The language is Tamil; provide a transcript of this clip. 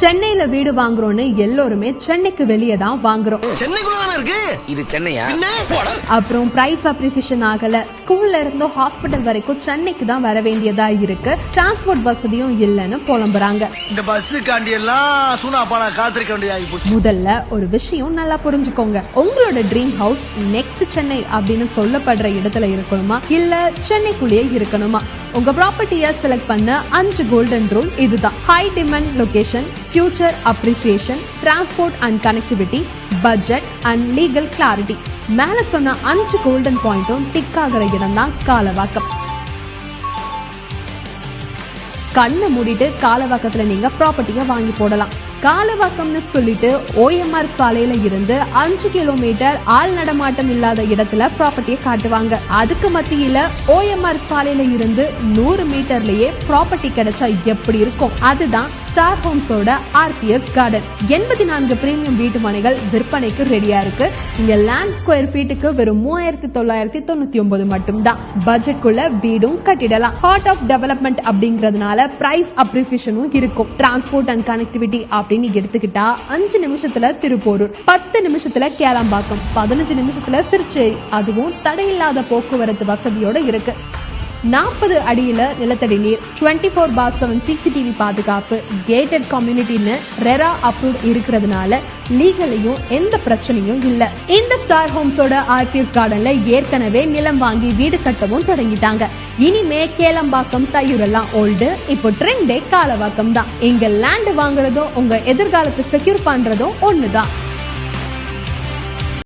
சென்னையில வீடு வாங்குறோம்னு எல்லோருமே சென்னைக்கு வெளியே தான் வாங்குறோம். அப்புறம் பிரைஸ் அப்ரிசியேஷன் ஆகல, ஸ்கூல்ல இருந்து ஹாஸ்பிட்டல் வரைக்கும் சென்னைக்கு தான் வர வேண்டியதா இருக்கு, டிரான்ஸ்போர்ட் வசதியும் இல்லன்னு புலம்புறாங்க. முதல்ல ஒரு விஷயம் நல்லா புரிஞ்சுக்கோங்க, உங்களோட ட்ரீம் ஹவுஸ் நெக்ஸ்ட் சென்னை அப்படின்னு சொல்லப்படுற இடத்துல இருக்கணுமா இல்ல சென்னைக்குள்ளேயே இருக்கணுமா? உங்க ப்ராப்பர்ட்டியை செலக்ட் பண்ண 5 கோல்டன் ரூல் இதுதான். High demand location, future appreciation, transport and connectivity, budget and legal clarity. மேல சொன்ன 5 கோல்டன் பாயிண்டும் டிக் ஆகிற இடம் தான் காலவாக்கம். கண்ணை மூடிட்டு காலவாக்கத்துல நீங்க ப்ராப்பர்ட்டியை வாங்கி போடலாம். காலவாக்கம்னு சொல்லிட்டு OMR சாலையில இருந்து 5 கிலோமீட்டர் ஆள் நடமாட்டம் இல்லாத இடத்துல ப்ராப்பர்ட்டியை காட்டுவாங்க. அதுக்கு மத்தியில OMR சாலையில இருந்து 100 மீட்டர்லயே ப்ராப்பர்ட்டி கிடைச்சா எப்படி இருக்கும்? அதுதான் ஸ்டார் ஹோம்ஸோட RPS கார்டன். 84 பிரீமியம் வீட்டு மனைகள் விற்பனைக்கு ரெடியா இருக்கு. இங்க லேண்ட் ஸ்கொயர் ஃபீட்டுக்கு வெறும் 3999 மட்டும் தான். பட்ஜெட்குள்ள வீடும் கட்டிடலாம். ஹார்ட் ஆஃப் டெவலப்மெண்ட் அப்படிங்கறதுனால பிரைஸ் அப்ரிசியேஷனும் இருக்கும். டிரான்ஸ்போர்ட் அண்ட் கனெக்டிவிட்டி அப்படின்னு எடுத்துக்கிட்டா 5 நிமிஷத்துல திருப்போரூர், 10 நிமிஷத்துல கேளம்பாக்கம், 15 நிமிஷத்துல திருச்சேரி, அதுவும் தடையில்லாத போக்குவரத்து வசதியோட இருக்கு. 40 அடியில நிலத்தடி நீர், 24/7 CCTV பாதுகாப்பு, கேட்டட் கம்யூனிட்டின்னு ரெரா அப்ரூவ் இருக்கிறதுனால லீகலையும் எந்த பிரச்சனையும் இல்ல. இந்த ஸ்டார் ஹோம்ஸோட RPS கார்டன்ல ஏற்கனவே நிலம் வாங்கி வீடு கட்டவும் தொடங்கிட்டாங்க. இனிமே கேளம்பாக்கம், தையூரெல்லாம் ஓல்டு, இப்போ ட்ரெண்டே காலவாக்கம் தான். இங்க லேண்ட் வாங்குறதும் உங்க எதிர்காலத்தை செக்யூர் பண்றதும் ஒண்ணுதான்.